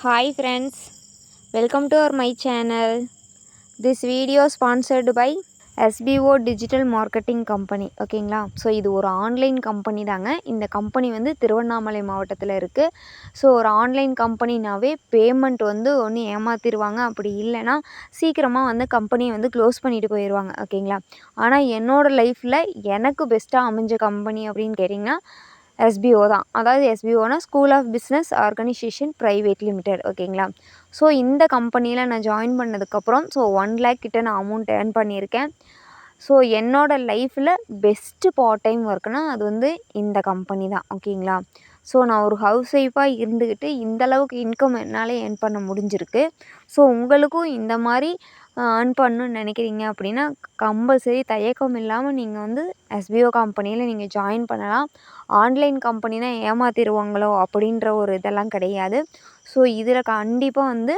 Hi friends, welcome to my channel. This video sponsored by SBO Digital Marketing Company. ஓகேங்களா. So இது ஒரு online company தாங்க. இந்த company வந்து திருவண்ணாமலை மாவட்டத்தில் இருக்குது. ஸோ ஒரு ஆன்லைன் கம்பெனினாவே பேமெண்ட் வந்து ஒன்று ஏமாற்றிடுவாங்க, அப்படி இல்லைன்னா சீக்கிரமாக வந்து கம்பெனியை வந்து க்ளோஸ் பண்ணிட்டு போயிடுவாங்க. ஓகேங்களா. ஆனால் என்னோடய லைஃப்பில் எனக்கு பெஸ்ட்டாக அமைஞ்ச கம்பெனி அப்படின்னு கேட்டிங்கன்னா எஸ்பிஓ தான். அதாவது எஸ்பிஓனா school of business organisation private limited. ஓகேங்களா. ஸோ இந்த கம்பெனியில் நான் ஜாயின் பண்ணதுக்கப்புறம் 1 lakh கிட்ட நான் அமௌண்ட் ஏர்ன் பண்ணியிருக்கேன். ஸோ என்னோடய லைஃப்பில் பெஸ்ட்டு பார்ட் டைம் ஒர்க்னால் அது வந்து இந்த கம்பெனி தான். ஓகேங்களா. ஸோ நான் ஒரு ஹவுஸ் ஒய்ஃபாக இருந்துக்கிட்டு இந்தளவுக்கு இன்கம் என்னால் ஏர்ன் பண்ண முடிஞ்சிருக்கு. ஸோ உங்களுக்கும் இந்த மாதிரி ஏர்ன் பண்ணணுன்னு நினைக்கிறீங்க அப்படின்னா கம்பல்சரி தயக்கம் இல்லாமல் நீங்கள் வந்து எஸ்பிஓ கம்பெனியில் நீங்கள் ஜாயின் பண்ணலாம். ஆன்லைன் கம்பெனினா ஏமாற்றிடுவாங்களோ அப்படின்ற ஒரு இதெல்லாம் கிடையாது. ஸோ இதில் கண்டிப்பாக வந்து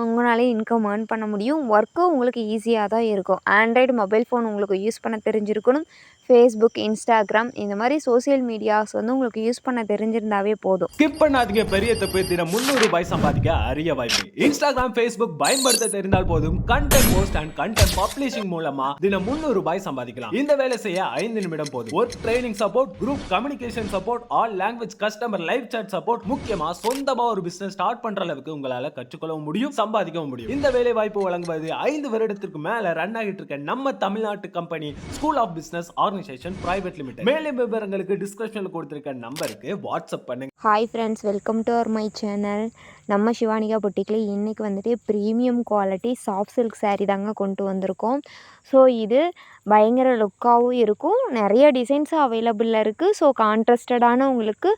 உங்களாலே இன்கம் ஏர்ன் பண்ண முடியும். ஒர்க்கும் உங்களுக்கு ஈஸியாக தான் இருக்கும். ஆண்ட்ராய்டு மொபைல் ஃபோன் உங்களுக்கு யூஸ் பண்ண தெரிஞ்சிருக்கணும். ஃபேஸ்புக், இன்ஸ்டாகிராம் இந்த மாதிரி சோசியல் மீடியாஸ் வந்து உங்களுக்கு யூஸ் பண்ண தெரிஞ்சிருந்தாவே போதும். ஸ்கிப் பண்ணாதீங்க பெரிய தப்பு. தினம் 300 ரூபாய் சம்பாதிக்க அரிய வாய்ப்பு. இன்ஸ்டாகிராம், ஃபேஸ்புக் பயன்படுத்த தெரிந்தால் போதும் content post and content publishing மூலமா தினம் 300 ரூபாய் சம்பாதிக்கலாம். இந்த வேலை செய்ய 5 நிமிடம் போதும். Work training support, group communication support, all language customer live chat support, முக்கியமா சொந்தமா ஒரு பிசினஸ் ஸ்டார்ட் பண்ற அளவுக்கு உங்களால கற்றுக்கொள்ளவும் முடியும், சம்பாதிக்கவும் முடியும். இந்த வேலை வாய்ப்பு வழங்குவது 5 வருடத்திற்கு மேல ரன் ஆகிட்டு இருக்க நம்ம தமிழ்நாட்டு company school of business organisation private limited. மேலும் விவரங்களுக்கு டிஸ்கிரிப்ஷன்ல கொடுத்திருக்க நம்பருக்கு வாட்ஸ்அப் பண்ணுங்க. Hi friends, welcome to my channel. நம்ம சிவானிகா பொட்டிக்கில் இன்றைக்கி வந்துட்டு premium quality soft silk sari தாங்க கொண்டு வந்திருக்கோம். ஸோ இது பயங்கர லுக்காகவும் இருக்கும். நிறைய டிசைன்ஸும் அவைலபிளில் இருக்குது. ஸோ கான்ட்ராஸ்டடான உங்களுக்கு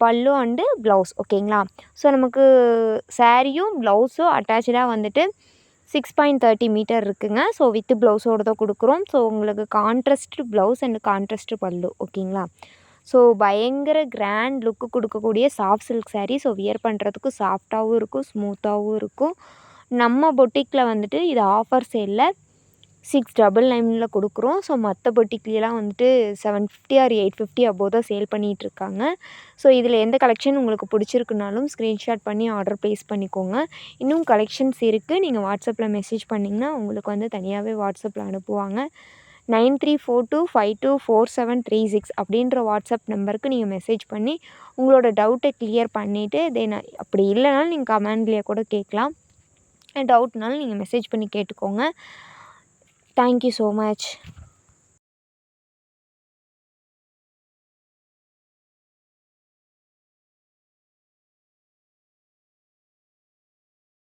பல்லு அண்டு ப்ளவுஸ். ஓகேங்களா. ஸோ நமக்கு சாரியும் ப்ளவுஸும் அட்டாச்சாக வந்துட்டு 6.30 மீட்டர் இருக்குங்க. ஸோ வித் ப்ளவுஸோடு தான் கொடுக்குறோம். ஸோ உங்களுக்கு கான்ட்ராஸ்ட்டு ப்ளவுஸ் அண்டு கான்ட்ராஸ்ட்டு பல்லு. ஓகேங்களா. ஸோ பயங்கர கிராண்ட் லுக்கு கொடுக்கக்கூடிய soft silk sari. So wear பண்ணுறதுக்கு சாஃப்டாகவும் இருக்கும், ஸ்மூத்தாகவும் இருக்கும். நம்ம பொட்டிக்கில் வந்துட்டு இது ஆஃபர் சேலில் 699 கொடுக்குறோம். ஸோ மற்ற பொட்டிக்லாம் வந்துட்டு 750 ஆர் 850 அபோவ் தான் சேல் பண்ணிகிட்ருக்காங்க. ஸோ இதில் எந்த கலெக்ஷன் உங்களுக்கு பிடிச்சிருக்குனாலும் ஸ்க்ரீன்ஷாட் பண்ணி ஆர்டர் ப்ளேஸ் பண்ணிக்கோங்க. இன்னும் கலெக்ஷன்ஸ் இருக்குது. நீங்கள் வாட்ஸ்அப்பில் மெசேஜ் பண்ணிங்கன்னா உங்களுக்கு வந்து தனியாகவே வாட்ஸ்அப்பில் அனுப்புவாங்க. 9342524736 அப்படின்ற வாட்ஸ்அப் நம்பருக்கு நீங்கள் மெசேஜ் பண்ணி உங்களோட டவுட்டை கிளியர் பண்ணிவிட்டு தென் அப்படி இல்லைனாலும் நீங்கள் கமெண்ட்லேயே கூட கேட்கலாம். டவுட்னாலும் நீங்கள் மெசேஜ் பண்ணி கேட்டுக்கோங்க. Thank you so much.